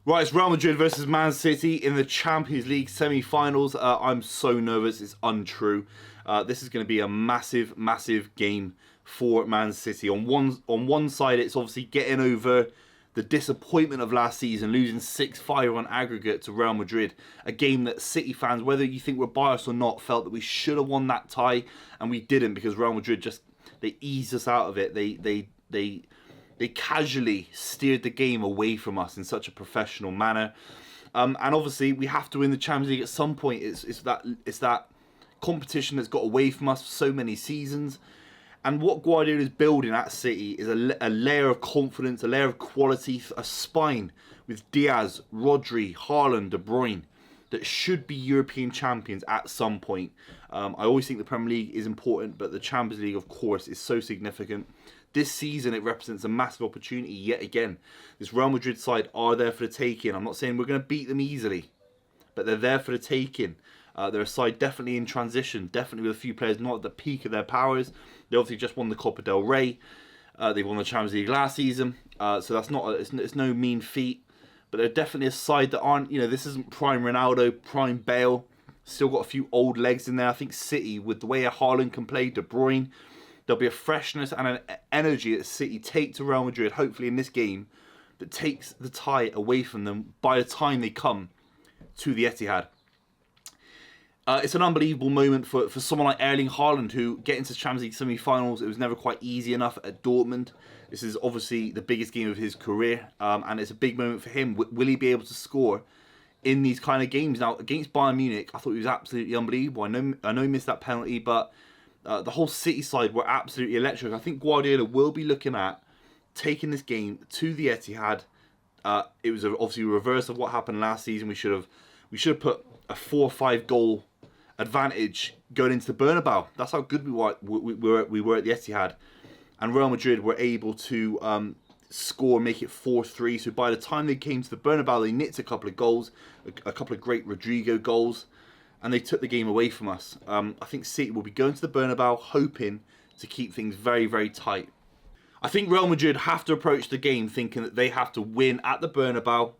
Right, it's Real Madrid versus Man City in the Champions League semi-finals. I'm so nervous, it's untrue. This is going to be a massive, massive game for Man City. On one side, it's obviously getting over the disappointment of last season, losing 6-5 on aggregate to Real Madrid. A game that City fans, whether you think we're biased or not, felt that we should have won that tie, and we didn't because Real Madrid they eased us out of it. They casually steered the game away from us in such a professional manner. And obviously, we have to win the Champions League at some point. It's that competition that's got away from us for so many seasons. And what Guardiola is building at City is a layer of confidence, a layer of quality, a spine with Diaz, Rodri, Haaland, De Bruyne that should be European champions at some point. I always think the Premier League is important, but the Champions League, of course, is so significant. This season, it represents a massive opportunity yet again. This Real Madrid side are there for the taking. I'm not saying we're going to beat them easily, but they're there for the taking. They're a side definitely in transition, definitely with a few players not at the peak of their powers. They obviously just won the Copa del Rey. They won the Champions League last season, so that's not it's no mean feat. But they're definitely a side that aren't, this isn't prime Ronaldo, prime Bale. Still got a few old legs in there. I think City, with the way Haaland can play, De Bruyne, there'll be a freshness and an energy that City take to Real Madrid, hopefully in this game, that takes the tie away from them by the time they come to the Etihad. It's an unbelievable moment for someone like Erling Haaland, who getting to Champions League semi-finals, it was never quite easy enough at Dortmund. This is obviously the biggest game of his career, and it's a big moment for him. Will he be able to score in these kind of games? Now, against Bayern Munich, I thought he was absolutely unbelievable. I know he missed that penalty, but the whole City side were absolutely electric. I think Guardiola will be looking at taking this game to the Etihad. It was obviously a reverse of what happened last season. We should have put a 4 or 5 goal advantage going into the Bernabeu. That's how good we were at the Etihad, and Real Madrid were able to score, make it 4-3. So by the time they came to the Bernabeu, they nicked a couple of goals, a couple of great Rodrigo goals, and they took the game away from us. I think City will be going to the Bernabeu hoping to keep things very, very tight. I think Real Madrid have to approach the game thinking that they have to win at the Bernabeu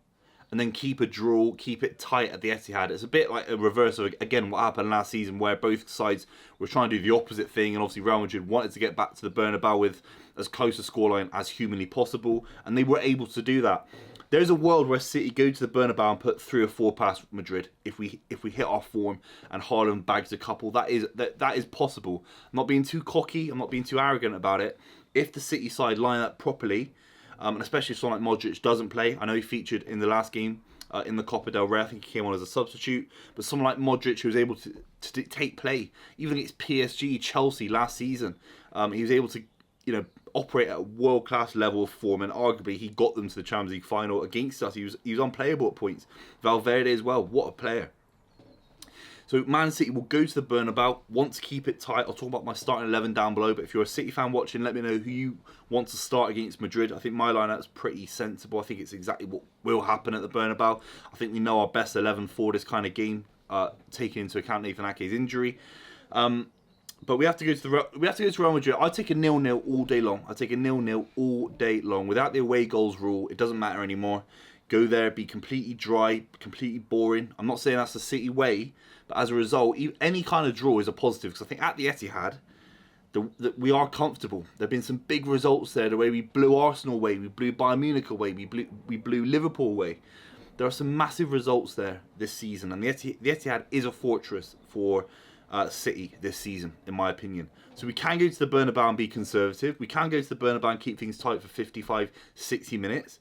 and then keep a draw, keep it tight at the Etihad. It's a bit like a reverse of, again, what happened last season, where both sides were trying to do the opposite thing, and obviously Real Madrid wanted to get back to the Bernabeu with as close a scoreline as humanly possible, and they were able to do that. There's a world where City go to the Bernabeu and put 3 or 4 past Madrid if we hit our form and Haaland bags a couple. That is possible. I'm not being too cocky. I'm not being too arrogant about it. If the City side line up properly, and especially if someone like Modric doesn't play. I know he featured in the last game in the Copa del Rey. I think he came on as a substitute. But someone like Modric, who was able to dictate play, even against PSG, Chelsea last season, he was able to operate at a world-class level of form, and arguably he got them to the Champions League final against us. He was unplayable at points. Valverde as well. What a player. So Man City will go to the Bernabeu, want to keep it tight. I'll talk about my starting 11 down below, but if you're a City fan watching, let me know who you want to start against Madrid. I think my lineup's pretty sensible. I think it's exactly what will happen at the Bernabeu. I think we know our best 11 for this kind of game, taking into account Nathan Ake's injury. But we have to go to Real Madrid. I take a 0-0 all day long. I take a 0-0 all day long. Without the away goals rule, it doesn't matter anymore. Go there, be completely dry, completely boring. I'm not saying that's the City way, but as a result, any kind of draw is a positive, because I think at the Etihad, we are comfortable. There have been some big results there. The way we blew Arsenal away, we blew Bayern Munich away, we blew Liverpool away. There are some massive results there this season, and the Etihad is a fortress for City this season, in my opinion. So we can go to the Bernabeu and be conservative. We can go to the Bernabeu and keep things tight for 55, 60 minutes.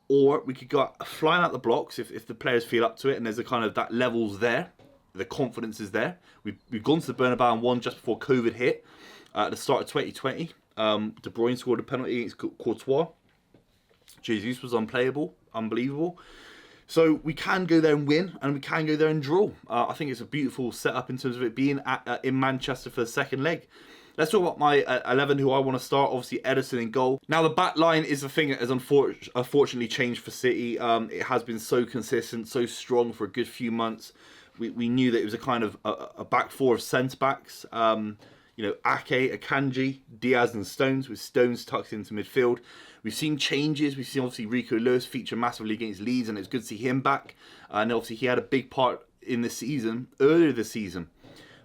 Or we could go flying out the blocks if the players feel up to it, and there's a kind of that level's there, the confidence is there. We've gone to the Bernabeu and won just before COVID hit at the start of 2020. De Bruyne scored a penalty against Courtois. Jesus was unplayable, unbelievable. So we can go there and win, and we can go there and draw. I think it's a beautiful setup in terms of it being in Manchester for the second leg. Let's talk about my 11 who I want to start. Obviously, Ederson in goal. Now, the back line is the thing that has unfortunately changed for City. It has been so consistent, so strong for a good few months. We knew that it was a kind of a back four of centre-backs. you know, Ake, Akanji, Diaz and Stones, with Stones tucked into midfield. We've seen changes. We've seen obviously Rico Lewis feature massively against Leeds, and it's good to see him back. And obviously he had a big part in the season, earlier this season.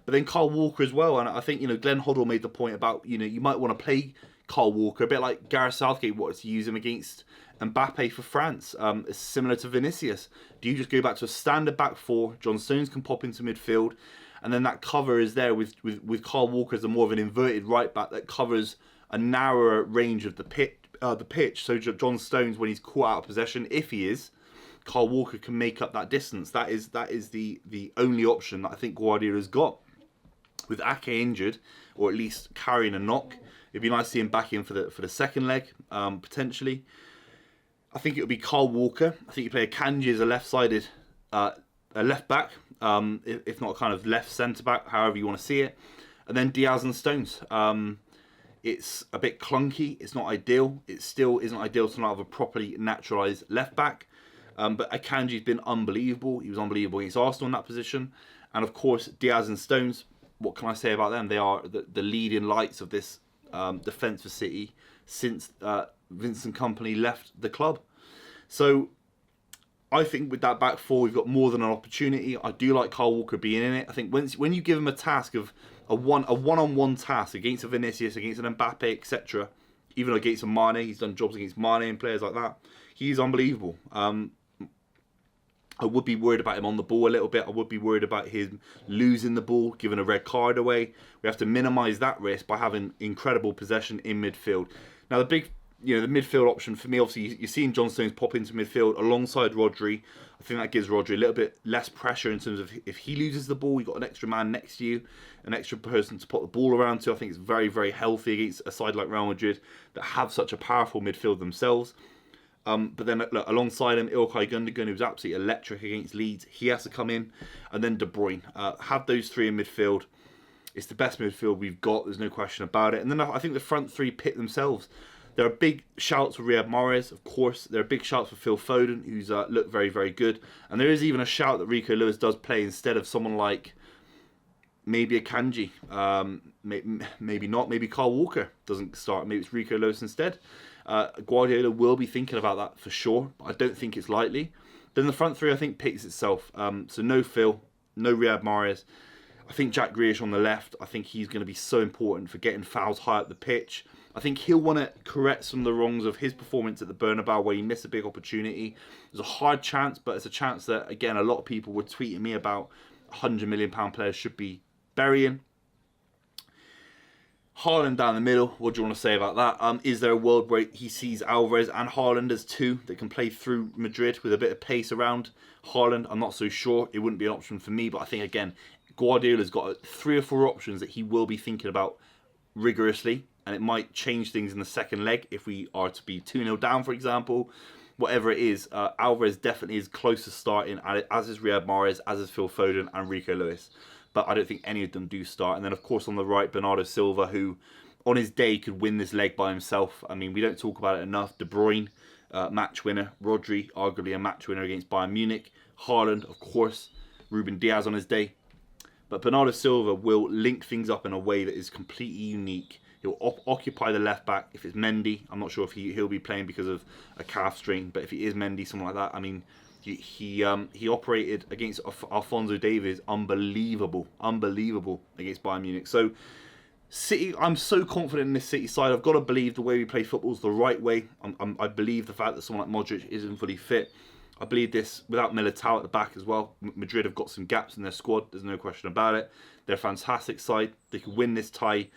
But then Kyle Walker as well. And I think, you know, Glenn Hoddle made the point about, you know, you might want to play Kyle Walker a bit like Gareth Southgate wanted to use him against Mbappe for France. It's similar to Vinicius. Do you just go back to a standard back four? John Stones can pop into midfield, and then that cover is there with Kyle Walker as a more of an inverted right back that covers a narrower range of the pitch. So John Stones, when he's caught out of possession, if he is, Kyle Walker can make up that distance. That is the only option that I think Guardiola's got. With Ake injured, or at least carrying a knock, it'd be nice to see him back in for the second leg, potentially. I think it would be Kyle Walker. I think you play Akanji as a left-sided, a left back, if not kind of left centre back, however you want to see it. And then Diaz and Stones. It's a bit clunky. It's not ideal. It still isn't ideal to not have a properly naturalised left back. But Akanji's been unbelievable. He was unbelievable against Arsenal in that position. And of course, Diaz and Stones, what can I say about them? They are the leading lights of this defence for City since Vincent Kompany left the club. So I think with that back four, we've got more than an opportunity. I do like Kyle Walker being in it. I think when you give him a task of a one-on-one task against a Vinicius, against an Mbappe, etc., even against a Mane, he's done jobs against Mane and players like that. He's unbelievable. I would be worried about him on the ball a little bit. I would be worried about him losing the ball, giving a red card away. We have to minimise that risk by having incredible possession in midfield. Now, the midfield option for me, obviously, you're seeing John Stones pop into midfield alongside Rodri. I think that gives Rodri a little bit less pressure in terms of if he loses the ball, you've got an extra man next to you, an extra person to put the ball around to. I think it's very, very healthy against a side like Real Madrid that have such a powerful midfield themselves. But then look, alongside him, Ilkay Gundogan, who was absolutely electric against Leeds, he has to come in. And then De Bruyne. Have those three in midfield. It's the best midfield we've got. There's no question about it. And then I think the front three pit themselves. There are big shouts for Riyad Mahrez, of course. There are big shouts for Phil Foden, who's looked very, very good. And there is even a shout that Rico Lewis does play instead of someone like maybe Akanji. Maybe not. Maybe Kyle Walker doesn't start. Maybe it's Rico Lewis instead. Guardiola will be thinking about that for sure, but I don't think it's likely. Then the front three, I think, picks itself. So no Phil, no Riyad Mahrez. I think Jack Grealish on the left, I think he's going to be so important for getting fouls high up the pitch. I think he'll want to correct some of the wrongs of his performance at the Bernabeu where he missed a big opportunity. It was a hard chance, but it's a chance that, again, a lot of people were tweeting me about £100 million players should be burying. Haaland down the middle, what do you want to say about that? Is there a world where he sees Alvarez and Haaland as two that can play through Madrid with a bit of pace around Haaland? I'm not so sure. It wouldn't be an option for me, but I think, again, Guardiola's got 3 or 4 options that he will be thinking about rigorously, and it might change things in the second leg if we are to be 2-0 down, for example. Whatever it is, Alvarez definitely is close to starting, as is Riyad Mahrez, as is Phil Foden and Rico Lewis. But I don't think any of them do start. And then, of course, on the right, Bernardo Silva, who on his day could win this leg by himself. I mean, we don't talk about it enough. De Bruyne, match winner. Rodri, arguably a match winner against Bayern Munich. Haaland, of course. Ruben Diaz on his day. But Bernardo Silva will link things up in a way that is completely unique. He'll occupy the left back. If it's Mendy, I'm not sure if he'll be playing because of a calf strain. But if he is Mendy, someone like that, I mean, he operated against Alphonso Davies, unbelievable against Bayern Munich. So City, I'm so confident in this City side. I've got to believe the way we play football is the right way. I believe the fact that someone like Modric isn't fully fit. I believe this without Militao at the back as well. Madrid have got some gaps in their squad. There's no question about it. They're a fantastic side. They could win this tie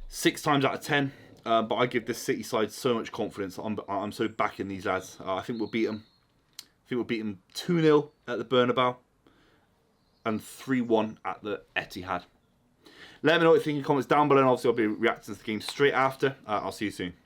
6 times out of 10. But I give this City side so much confidence. I'm so backing these lads. I think we'll beat them. I think we'll beat them 2-0 at the Bernabeu and 3-1 at the Etihad. Let me know what you think in the comments down below, and obviously I'll be reacting to the game straight after. I'll see you soon.